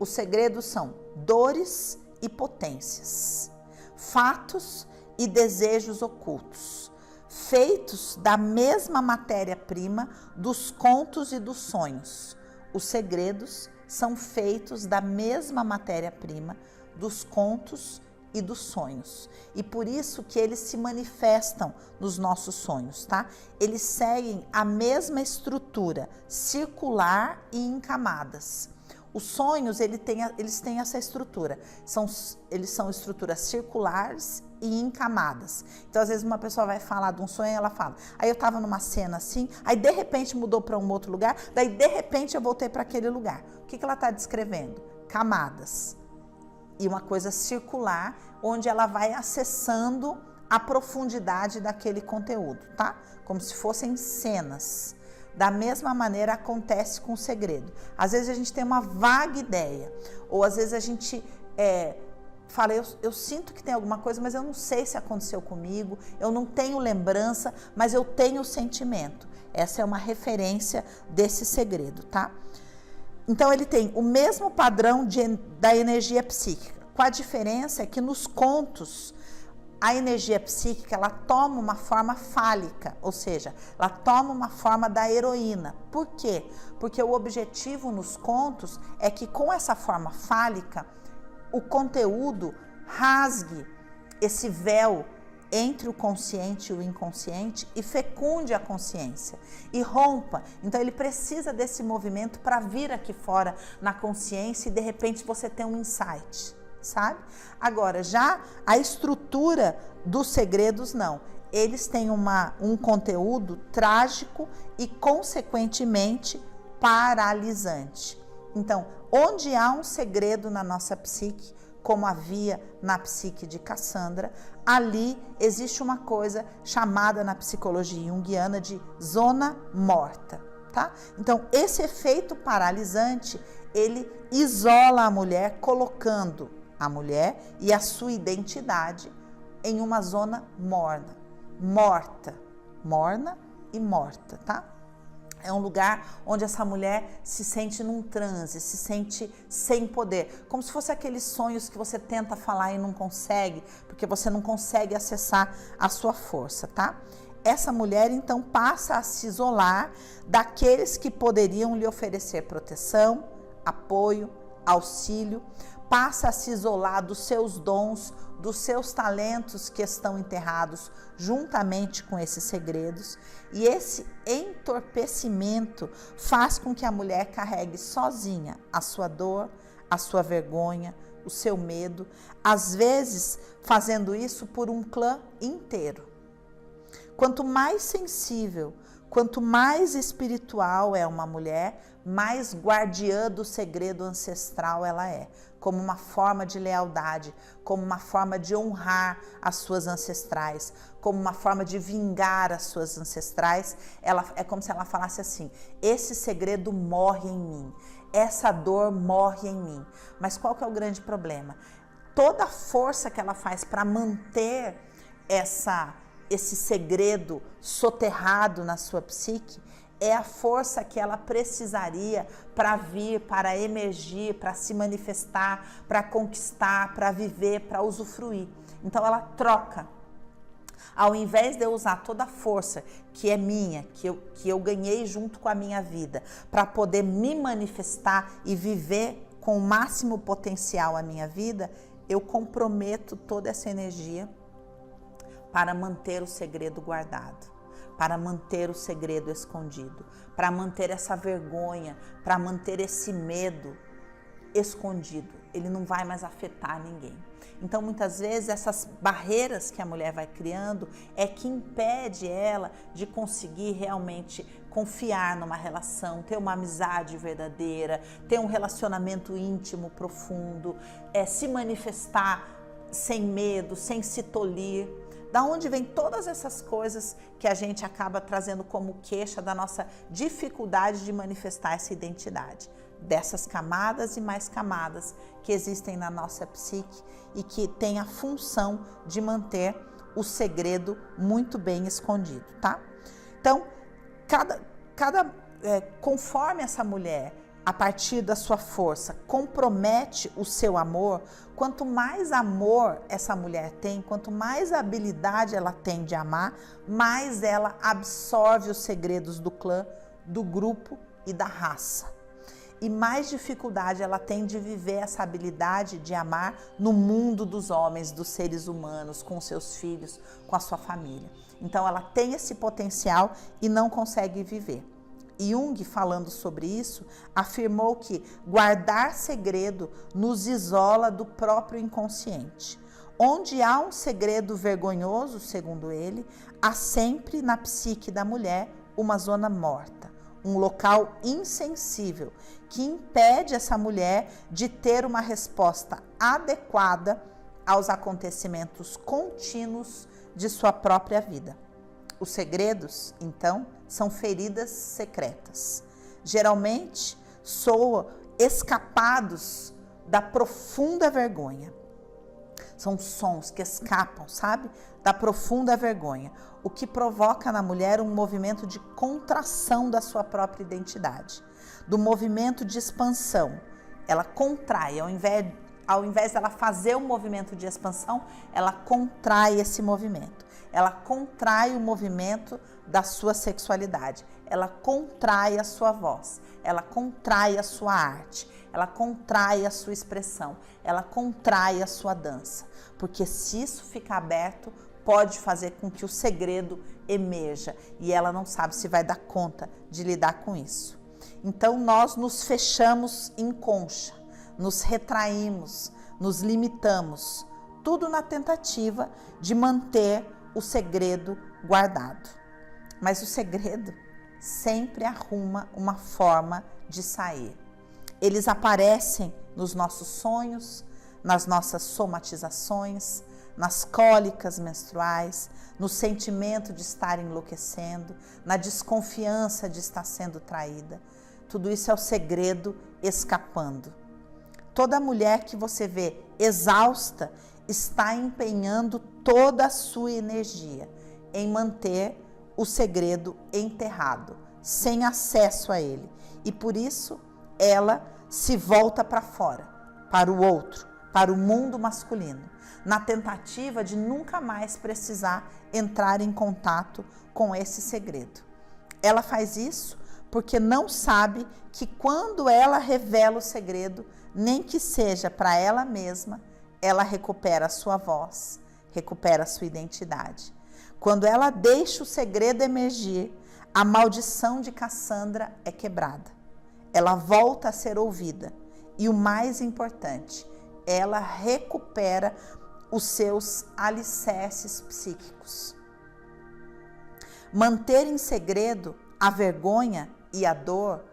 Os segredos são dores e potências, fatos e desejos ocultos, feitos da mesma matéria-prima dos contos e dos sonhos. Os segredos são feitos da mesma matéria-prima dos contos e dos sonhos. E por isso que eles se manifestam nos nossos sonhos, tá? Eles seguem a mesma estrutura circular e em camadas. Os sonhos, eles têm essa estrutura. Eles são estruturas circulares e em camadas. Então, às vezes, uma pessoa vai falar de um sonho e ela fala, aí eu estava numa cena assim, aí de repente mudou para um outro lugar, daí de repente eu voltei para aquele lugar. O que ela está descrevendo? Camadas. E uma coisa circular, onde ela vai acessando a profundidade daquele conteúdo, tá? Como se fossem cenas. Da mesma maneira acontece com o segredo. Às vezes a gente tem uma vaga ideia, ou às vezes a gente fala, eu sinto que tem alguma coisa, mas eu não sei se aconteceu comigo, eu não tenho lembrança, mas eu tenho o sentimento. Essa é uma referência desse segredo, tá? Então ele tem o mesmo padrão da energia psíquica, com a diferença é que nos contos, a energia psíquica, ela toma uma forma fálica, ou seja, ela toma uma forma da heroína. Por quê? Porque o objetivo nos contos é que com essa forma fálica, o conteúdo rasgue esse véu entre o consciente e o inconsciente e fecunde a consciência e rompa. Então ele precisa desse movimento para vir aqui fora na consciência e de repente você tem um insight, sabe? Agora, já a estrutura dos segredos, não. Eles têm um conteúdo trágico e, consequentemente, paralisante. Então, onde há um segredo na nossa psique, como havia na psique de Cassandra, ali existe uma coisa chamada na psicologia junguiana de zona morta, tá? Então, esse efeito paralisante, ele isola a mulher, colocando a mulher e a sua identidade em uma zona morna, morna e morta, tá? É um lugar onde essa mulher se sente num transe, se sente sem poder, como se fosse aqueles sonhos que você tenta falar e não consegue, porque você não consegue acessar a sua força, tá? Essa mulher, então, passa a se isolar daqueles que poderiam lhe oferecer proteção, apoio, auxílio, passa a se isolar dos seus dons, dos seus talentos que estão enterrados juntamente com esses segredos. E esse entorpecimento faz com que a mulher carregue sozinha a sua dor, a sua vergonha, o seu medo, às vezes fazendo isso por um clã inteiro. Quanto mais sensível, quanto mais espiritual é uma mulher, mais guardiã do segredo ancestral ela é, como uma forma de lealdade, como uma forma de honrar as suas ancestrais, como uma forma de vingar as suas ancestrais. É como se ela falasse assim: esse segredo morre em mim, essa dor morre em mim. Mas qual que é o grande problema? Toda a força que ela faz para manter esse segredo soterrado na sua psique é a força que ela precisaria para vir, para emergir, para se manifestar, para conquistar, para viver, para usufruir. Então ela troca. Ao invés de eu usar toda a força que é minha, que eu ganhei junto com a minha vida, para poder me manifestar e viver com o máximo potencial a minha vida, eu comprometo toda essa energia para manter o segredo guardado, para manter o segredo escondido, para manter essa vergonha, para manter esse medo escondido. Ele não vai mais afetar ninguém. Então, muitas vezes, essas barreiras que a mulher vai criando é que impede ela de conseguir realmente confiar numa relação, ter uma amizade verdadeira, ter um relacionamento íntimo, profundo, se manifestar sem medo, sem se tolir. Da onde vem todas essas coisas que a gente acaba trazendo como queixa da nossa dificuldade de manifestar essa identidade? Dessas camadas e mais camadas que existem na nossa psique e que tem a função de manter o segredo muito bem escondido, tá? Então, conforme essa mulher, a partir da sua força, compromete o seu amor, quanto mais amor essa mulher tem, quanto mais habilidade ela tem de amar, mais ela absorve os segredos do clã, do grupo e da raça. E mais dificuldade ela tem de viver essa habilidade de amar no mundo dos homens, dos seres humanos, com seus filhos, com a sua família. Então ela tem esse potencial e não consegue viver. Jung, falando sobre isso, afirmou que guardar segredo nos isola do próprio inconsciente. Onde há um segredo vergonhoso, segundo ele, há sempre na psique da mulher uma zona morta, um local insensível que impede essa mulher de ter uma resposta adequada aos acontecimentos contínuos de sua própria vida. Os segredos, então, são feridas secretas. Geralmente, soam escapados da profunda vergonha. São sons que escapam, sabe? Da profunda vergonha, o que provoca na mulher um movimento de contração da sua própria identidade, do movimento de expansão. Ela contrai, ao invés dela fazer um movimento de expansão, ela contrai esse movimento. Ela contrai o movimento da sua sexualidade, ela contrai a sua voz, ela contrai a sua arte, ela contrai a sua expressão, ela contrai a sua dança, porque se isso ficar aberto, pode fazer com que o segredo emerja e ela não sabe se vai dar conta de lidar com isso. Então nós nos fechamos em concha, nos retraímos, nos limitamos, tudo na tentativa de manter o segredo guardado. Mas o segredo sempre arruma uma forma de sair. Eles aparecem nos nossos sonhos, nas nossas somatizações, nas cólicas menstruais, no sentimento de estar enlouquecendo, na desconfiança de estar sendo traída. Tudo isso é o segredo escapando. Toda mulher que você vê exausta está empenhando toda a sua energia em manter o segredo enterrado, sem acesso a ele. E por isso ela se volta para fora, para o outro, para o mundo masculino, na tentativa de nunca mais precisar entrar em contato com esse segredo. Ela faz isso porque não sabe que quando ela revela o segredo, nem que seja para ela mesma, ela recupera a sua voz, recupera a sua identidade. Quando ela deixa o segredo emergir, a maldição de Cassandra é quebrada. Ela volta a ser ouvida. E o mais importante, ela recupera os seus alicerces psíquicos. Manter em segredo a vergonha e a dor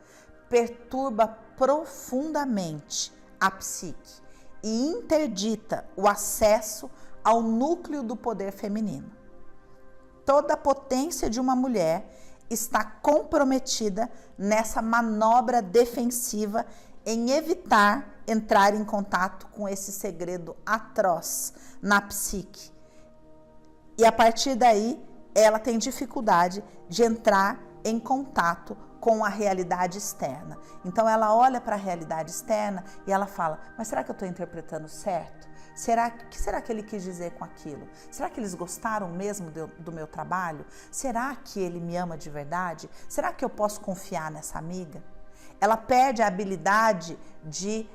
perturba profundamente a psique e interdita o acesso ao núcleo do poder feminino. Toda a potência de uma mulher está comprometida nessa manobra defensiva em evitar entrar em contato com esse segredo atroz na psique. E a partir daí, ela tem dificuldade de entrar em contato com a realidade externa. Então, ela olha para a realidade externa e ela fala, mas será que eu estou interpretando certo? O que será que ele quis dizer com aquilo? Será que eles gostaram mesmo do meu trabalho? Será que ele me ama de verdade? Será que eu posso confiar nessa amiga? Ela perde a habilidade de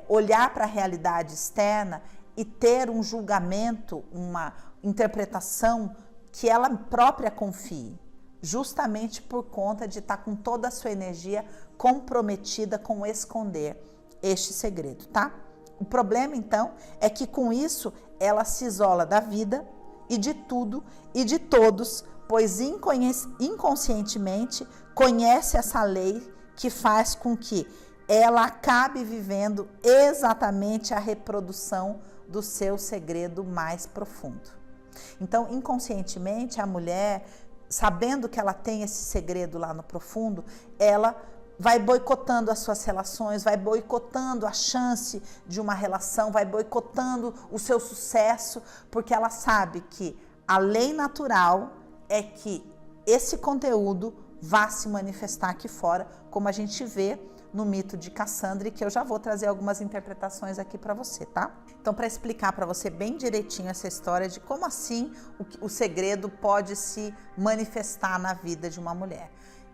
olhar para a realidade externa e ter um julgamento, uma interpretação que ela própria confie, justamente por conta de estar com toda a sua energia comprometida com esconder este segredo, tá? O problema, então, é que com isso ela se isola da vida e de tudo e de todos, pois inconscientemente conhece essa lei que faz com que ela acabe vivendo exatamente a reprodução do seu segredo mais profundo. Então, inconscientemente, a mulher, sabendo que ela tem esse segredo lá no profundo, ela vai boicotando as suas relações, vai boicotando a chance de uma relação, vai boicotando o seu sucesso, porque ela sabe que a lei natural é que esse conteúdo vá se manifestar aqui fora, como a gente vê no mito de Cassandra, que eu já vou trazer algumas interpretações aqui para você, tá? Então, para explicar para você bem direitinho essa história de como assim o segredo pode se manifestar na vida de uma mulher.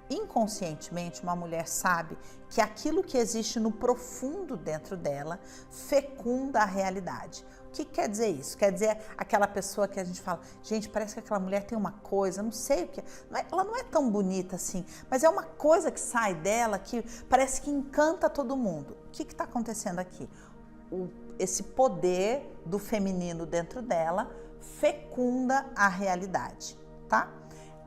Inconscientemente, uma mulher sabe que aquilo que existe no profundo dentro dela fecunda a realidade. O que quer dizer isso? Quer dizer aquela pessoa que a gente fala, gente, parece que aquela mulher tem uma coisa, não sei o que, ela não é tão bonita assim, mas é uma coisa que sai dela que parece que encanta todo mundo. O que está acontecendo aqui? Esse poder do feminino dentro dela fecunda a realidade, tá?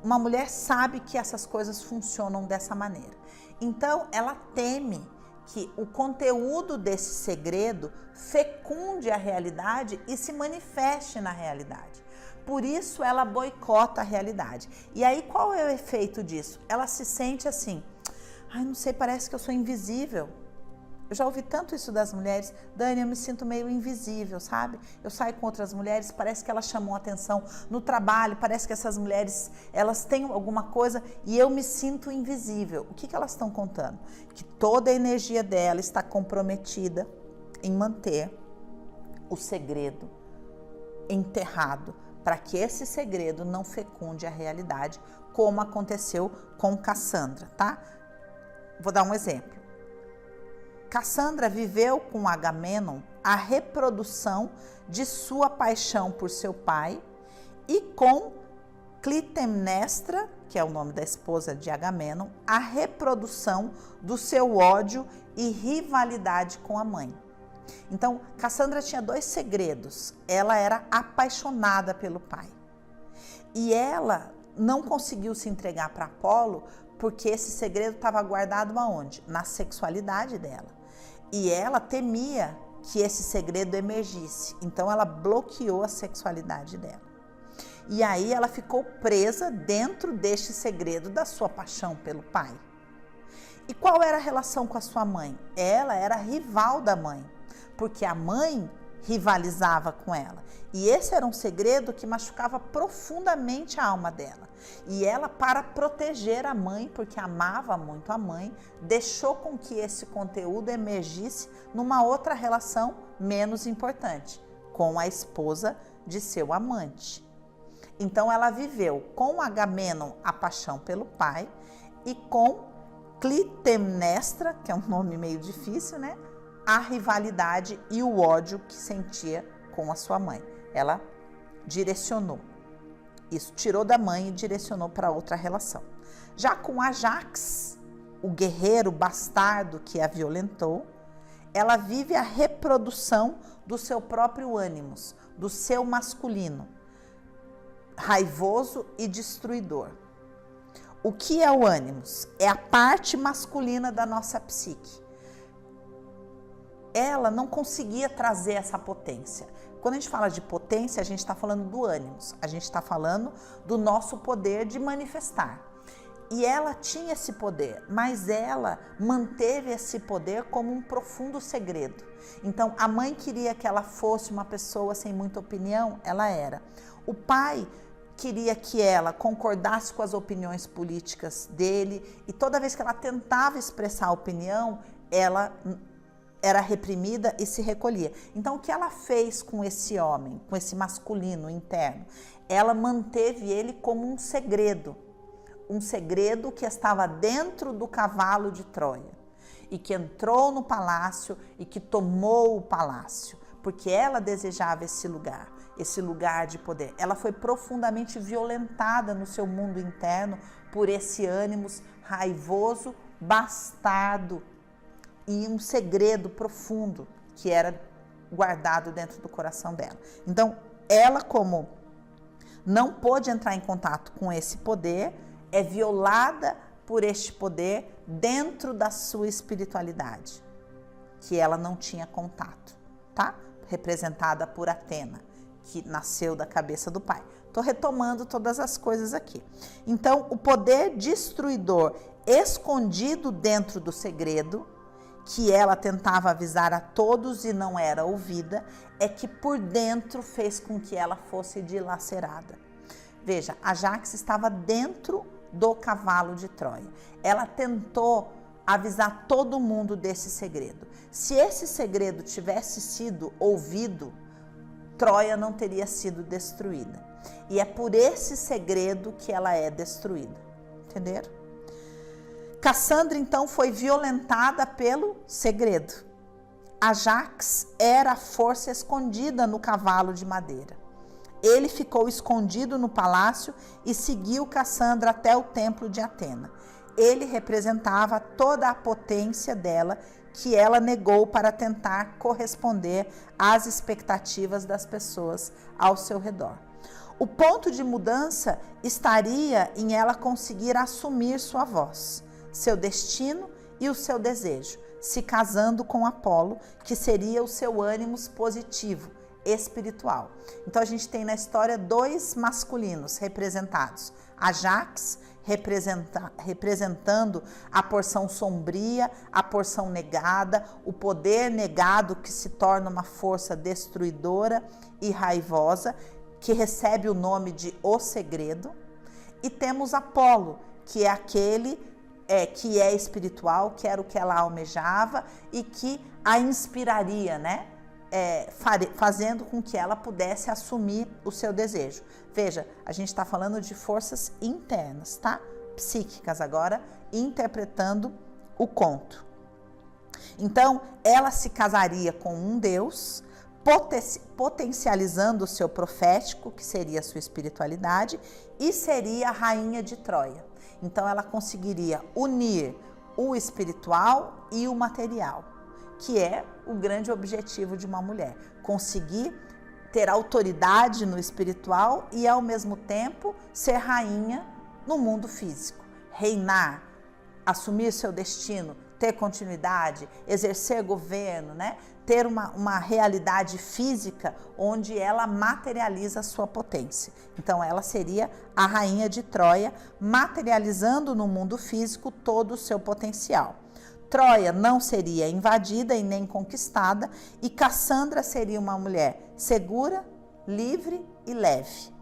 Uma mulher sabe que essas coisas funcionam dessa maneira. Então, ela teme que o conteúdo desse segredo fecunde a realidade e se manifeste na realidade. Por isso, ela boicota a realidade. E aí, qual é o efeito disso? Ela se sente assim, ai, não sei, parece que eu sou invisível. Eu já ouvi tanto isso das mulheres, Dani, eu me sinto meio invisível, sabe? Eu saio com outras mulheres, parece que elas chamam atenção no trabalho, parece que essas mulheres, elas têm alguma coisa e eu me sinto invisível. O que elas estão contando? Que toda a energia dela está comprometida em manter o segredo enterrado, para que esse segredo não fecunde a realidade, como aconteceu com Cassandra, tá? Vou dar um exemplo. Cassandra viveu com Agamenon a reprodução de sua paixão por seu pai e com Clitemnestra, que é o nome da esposa de Agamenon, a reprodução do seu ódio e rivalidade com a mãe. Então, Cassandra tinha dois segredos. Ela era apaixonada pelo pai e ela não conseguiu se entregar para Apolo porque esse segredo estava guardado aonde? Na sexualidade dela. E ela temia que esse segredo emergisse. Então, ela bloqueou a sexualidade dela. E aí, ela ficou presa dentro deste segredo da sua paixão pelo pai. E qual era a relação com a sua mãe? Ela era rival da mãe, porque a mãe rivalizava com ela. E esse era um segredo que machucava profundamente a alma dela. E ela, para proteger a mãe, porque amava muito a mãe, deixou com que esse conteúdo emergisse numa outra relação menos importante, com a esposa de seu amante. Então ela viveu com Agamenon a paixão pelo pai e com Clitemnestra, que é um nome meio difícil, né? a rivalidade e o ódio que sentia com a sua mãe. Ela direcionou. Isso, tirou da mãe e direcionou para outra relação. Já com Ajax, o guerreiro bastardo que a violentou, ela vive a reprodução do seu próprio ânimos, do seu masculino, raivoso e destruidor. O que é o ânimos? É a parte masculina da nossa psique. Ela não conseguia trazer essa potência. Quando a gente fala de potência, a gente está falando do ânimos, a gente está falando do nosso poder de manifestar. E ela tinha esse poder, mas ela manteve esse poder como um profundo segredo. Então, a mãe queria que ela fosse uma pessoa sem muita opinião, ela era. O pai queria que ela concordasse com as opiniões políticas dele, e toda vez que ela tentava expressar a opinião, ela era reprimida e se recolhia. Então, o que ela fez com esse homem, com esse masculino interno? Ela manteve ele como um segredo que estava dentro do cavalo de Troia e que entrou no palácio e que tomou o palácio, porque ela desejava esse lugar de poder. Ela foi profundamente violentada no seu mundo interno por esse ânimos raivoso, bastardo, e um segredo profundo que era guardado dentro do coração dela. Então, ela, como não pôde entrar em contato com esse poder, é violada por este poder dentro da sua espiritualidade, que ela não tinha contato, tá? Representada por Atena, que nasceu da cabeça do pai. Estou retomando todas as coisas aqui. Então, o poder destruidor escondido dentro do segredo, que ela tentava avisar a todos e não era ouvida, é que por dentro fez com que ela fosse dilacerada. Veja, Ajax estava dentro do cavalo de Troia. Ela tentou avisar todo mundo desse segredo. Se esse segredo tivesse sido ouvido, Troia não teria sido destruída. E é por esse segredo que ela é destruída. Entenderam? Cassandra, então, foi violentada pelo segredo. Ajax era a força escondida no cavalo de madeira. Ele ficou escondido no palácio e seguiu Cassandra até o templo de Atena. Ele representava toda a potência dela, que ela negou para tentar corresponder às expectativas das pessoas ao seu redor. O ponto de mudança estaria em ela conseguir assumir sua voz, seu destino e o seu desejo, se casando com Apolo, que seria o seu ânimos positivo, espiritual. Então, a gente tem na história dois masculinos representados. Ajax, representando a porção sombria, a porção negada, o poder negado que se torna uma força destruidora e raivosa, que recebe o nome de O Segredo. E temos Apolo, que é aquele que é espiritual, que era o que ela almejava e que a inspiraria, né? Fazendo com que ela pudesse assumir o seu desejo. Veja, a gente está falando de forças internas, tá? Psíquicas agora, interpretando o conto. Então, ela se casaria com um deus, potencializando o seu profético, que seria a sua espiritualidade, e seria a rainha de Troia. Então, ela conseguiria unir o espiritual e o material, que é o grande objetivo de uma mulher, conseguir ter autoridade no espiritual e, ao mesmo tempo, ser rainha no mundo físico, reinar, assumir seu destino, ter continuidade, exercer governo, né? Ter uma realidade física onde ela materializa a sua potência. Então, ela seria a rainha de Troia, materializando no mundo físico todo o seu potencial. Troia não seria invadida e nem conquistada, e Cassandra seria uma mulher segura, livre e leve.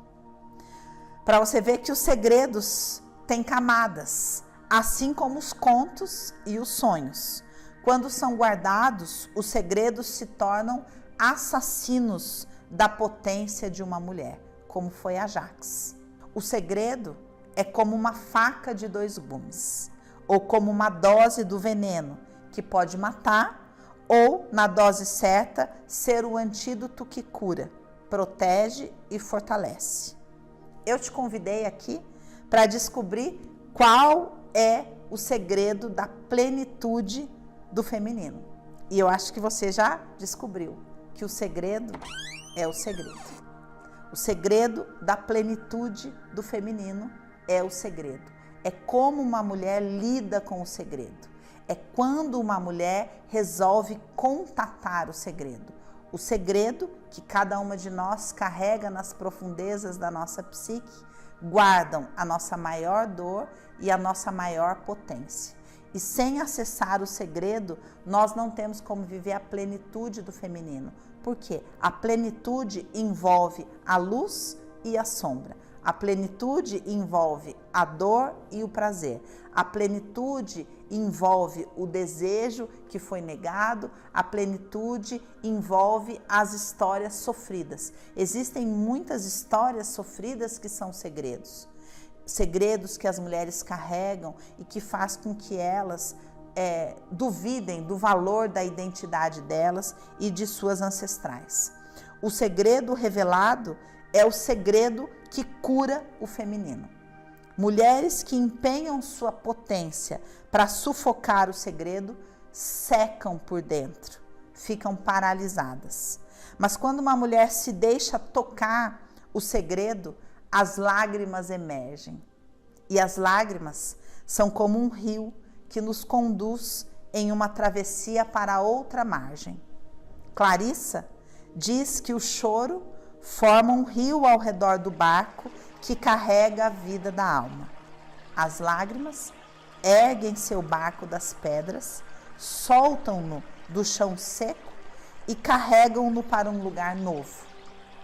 Para você ver que os segredos têm camadas, assim como os contos e os sonhos. Quando são guardados, os segredos se tornam assassinos da potência de uma mulher, como foi Ajax. O segredo é como uma faca de 2 gumes, ou como uma dose do veneno, que pode matar ou, na dose certa, ser o antídoto que cura, protege e fortalece. Eu te convidei aqui para descobrir qual é o segredo da plenitude do feminino. E eu acho que você já descobriu que o segredo é o segredo. O segredo da plenitude do feminino é o segredo. É como uma mulher lida com o segredo. É quando uma mulher resolve contatar o segredo. O segredo que cada uma de nós carrega nas profundezas da nossa psique, guardam a nossa maior dor e a nossa maior potência. E sem acessar o segredo, nós não temos como viver a plenitude do feminino. Por quê? A plenitude envolve a luz e a sombra. A plenitude envolve a dor e o prazer. A plenitude envolve o desejo que foi negado. A plenitude envolve as histórias sofridas. Existem muitas histórias sofridas que são segredos. Segredos que as mulheres carregam e que faz com que elas duvidem do valor da identidade delas e de suas ancestrais. O segredo revelado é o segredo que cura o feminino. Mulheres que empenham sua potência para sufocar o segredo secam por dentro, ficam paralisadas. Mas quando uma mulher se deixa tocar o segredo, as lágrimas emergem. E as lágrimas são como um rio que nos conduz em uma travessia para outra margem. Clarissa diz que o choro forma um rio ao redor do barco que carrega a vida da alma. As lágrimas erguem seu barco das pedras, soltam-no do chão seco e carregam-no para um lugar novo,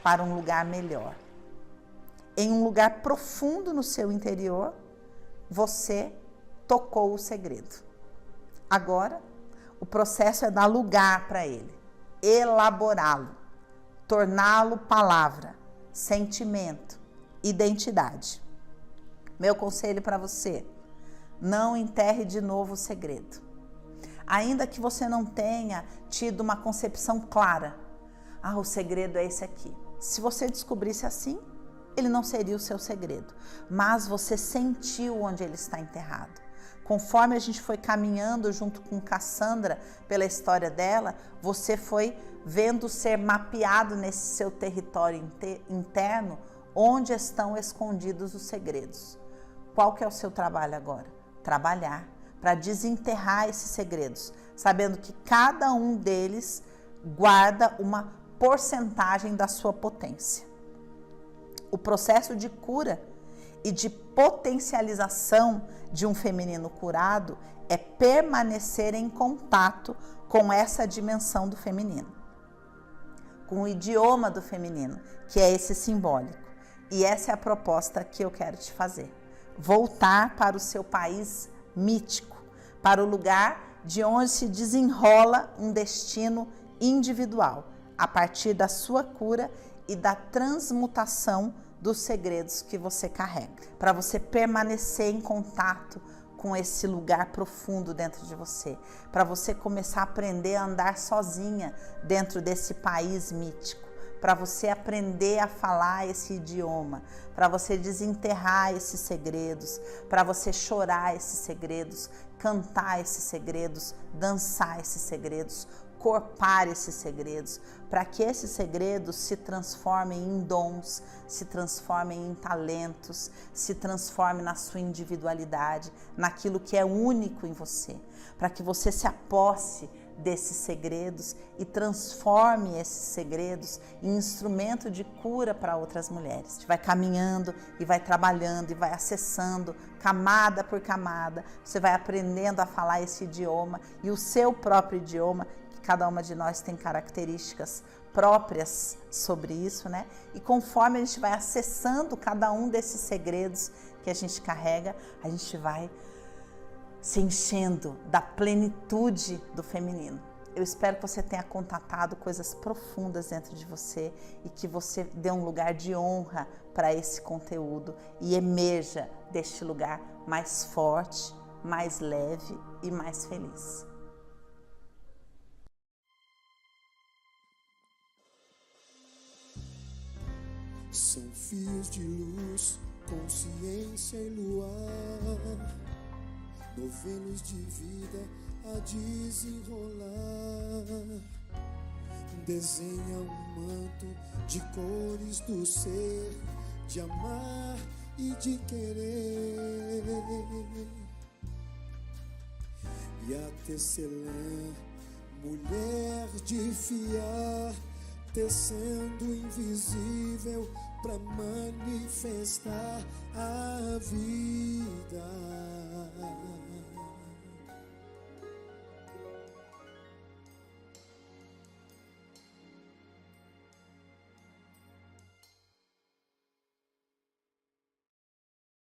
para um lugar melhor. Em um lugar profundo no seu interior, você tocou o segredo. Agora, o processo é dar lugar para ele, elaborá-lo, torná-lo palavra, sentimento, identidade. Meu conselho para você: não enterre de novo o segredo. Ainda que você não tenha tido uma concepção clara, o segredo é esse aqui. Se você descobrisse assim, ele não seria o seu segredo, mas você sentiu onde ele está enterrado. Conforme a gente foi caminhando junto com Cassandra pela história dela, você foi vendo ser mapeado nesse seu território interno onde estão escondidos os segredos. Qual que é o seu trabalho agora? Trabalhar para desenterrar esses segredos, sabendo que cada um deles guarda uma porcentagem da sua potência. O processo de cura e de potencialização de um feminino curado é permanecer em contato com essa dimensão do feminino, com o idioma do feminino, que é esse simbólico. E essa é a proposta que eu quero te fazer. Voltar para o seu país mítico, para o lugar de onde se desenrola um destino individual, a partir da sua cura e da transmutação dos segredos que você carrega, para você permanecer em contato com esse lugar profundo dentro de você, para você começar a aprender a andar sozinha dentro desse país mítico, para você aprender a falar esse idioma, para você desenterrar esses segredos, para você chorar esses segredos, cantar esses segredos, dançar esses segredos, corpar esses segredos, para que esses segredos se transformem em dons, se transformem em talentos, se transformem na sua individualidade, naquilo que é único em você, para que você se aposse desses segredos e transforme esses segredos em instrumento de cura para outras mulheres. A gente vai caminhando e vai trabalhando e vai acessando camada por camada, você vai aprendendo a falar esse idioma e o seu próprio idioma. Cada uma de nós tem características próprias sobre isso, né? E conforme a gente vai acessando cada um desses segredos que a gente carrega, a gente vai se enchendo da plenitude do feminino. Eu espero que você tenha contatado coisas profundas dentro de você e que você dê um lugar de honra para esse conteúdo e emerja deste lugar mais forte, mais leve e mais feliz. São fios de luz, consciência e luar, novelos de vida a desenrolar. Desenha um manto de cores do ser, de amar e de querer. E a tecelã, mulher de fiar, tecendo o invisível pra manifestar a vida.